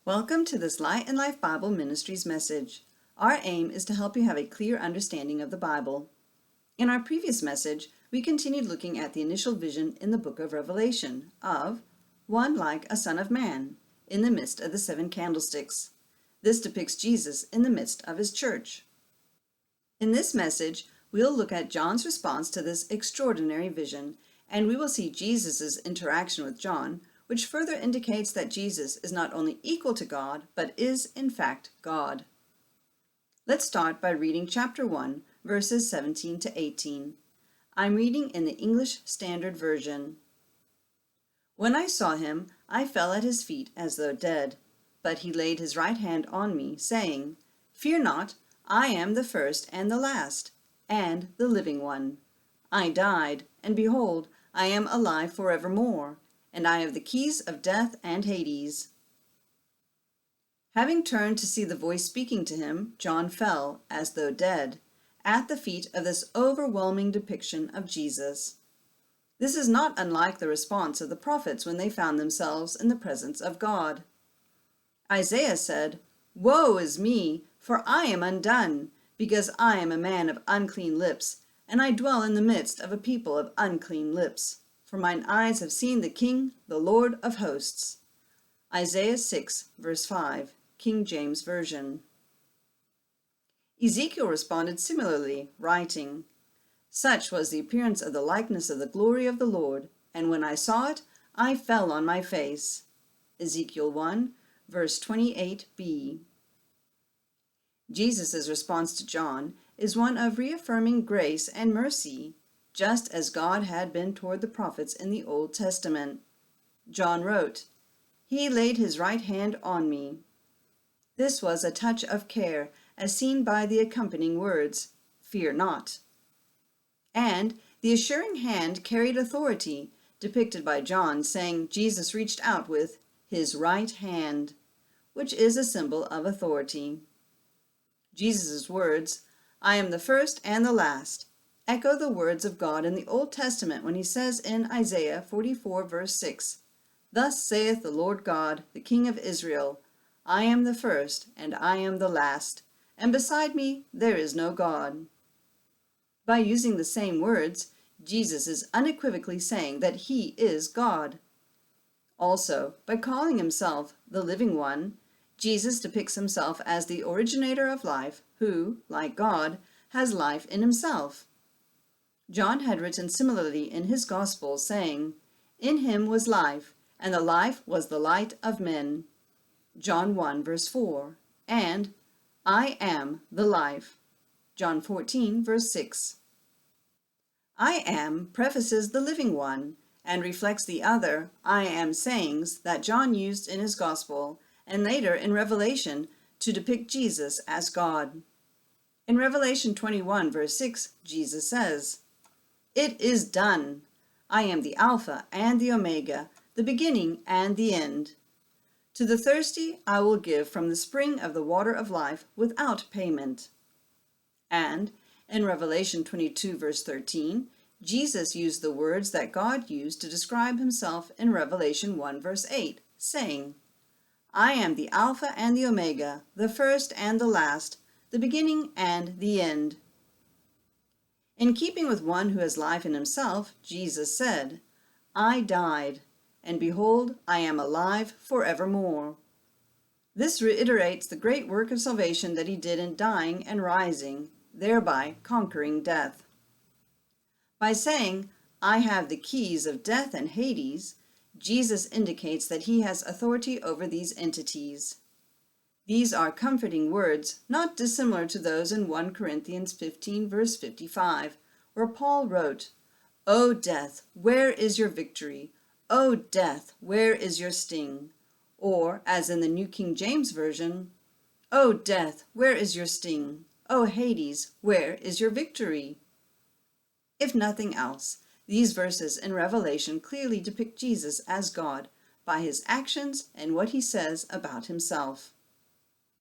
Welcome to this Light and Life Bible Ministries message. Our aim is to help you have a clear understanding of the Bible. In our previous message, we continued looking at the initial vision in the book of Revelation of one like a son of man in the midst of the seven candlesticks. This depicts Jesus in the midst of his church. In this message, we'll look at John's response to this extraordinary vision, and we will see Jesus' interaction with John, which further indicates that Jesus is not only equal to God, but is in fact God. Let's start by reading chapter 1, verses 17 to 18. I'm reading in the English Standard Version. When I saw him, I fell at his feet as though dead. But he laid his right hand on me, saying, Fear not, I am the first and the last, and the living one. I died, and behold, I am alive forevermore, and I have the keys of death and Hades. Having turned to see the voice speaking to him, John fell, as though dead, at the feet of this overwhelming depiction of Jesus. This is not unlike the response of the prophets when they found themselves in the presence of God. Isaiah said, Woe is me, for I am undone, because I am a man of unclean lips, and I dwell in the midst of a people of unclean lips. For mine eyes have seen the King, the Lord of hosts. Isaiah 6, verse 5, King James Version. Ezekiel responded similarly, writing, Such was the appearance of the likeness of the glory of the Lord, and when I saw it, I fell on my face. Ezekiel 1, verse 28b. Jesus' response to John is one of reaffirming grace and mercy, just as God had been toward the prophets in the Old Testament. John wrote, He laid his right hand on me. This was a touch of care, as seen by the accompanying words, Fear not. And the assuring hand carried authority, depicted by John saying Jesus reached out with his right hand, which is a symbol of authority. Jesus' words, I am the first and the last, echo the words of God in the Old Testament when he says in Isaiah 44, verse 6, Thus saith the Lord God, the King of Israel, I am the first, and I am the last, and beside me there is no God. By using the same words, Jesus is unequivocally saying that he is God. Also, by calling himself the living one, Jesus depicts himself as the originator of life who, like God, has life in himself. John had written similarly in his Gospel, saying, In him was life, and the life was the light of men. John 1, verse 4, and I am the life. John 14, verse 6. I am prefaces the living one, and reflects the other I am sayings that John used in his Gospel, and later in Revelation, to depict Jesus as God. In Revelation 21, verse 6, Jesus says, It is done. I am the Alpha and the Omega, the beginning and the end. To the thirsty I will give from the spring of the water of life without payment. And in Revelation 22, verse 13, Jesus used the words that God used to describe himself in Revelation 1, verse 8, saying, I am the Alpha and the Omega, the first and the last, the beginning and the end. In keeping with one who has life in himself, Jesus said, I died, and behold, I am alive forevermore. This reiterates the great work of salvation that he did in dying and rising, thereby conquering death. By saying, I have the keys of death and Hades, Jesus indicates that he has authority over these entities. These are comforting words, not dissimilar to those in 1 Corinthians 15, verse 55, where Paul wrote, O death, where is your victory? O death, where is your sting? Or, as in the New King James Version, O death, where is your sting? O Hades, where is your victory? If nothing else, these verses in Revelation clearly depict Jesus as God by his actions and what he says about himself.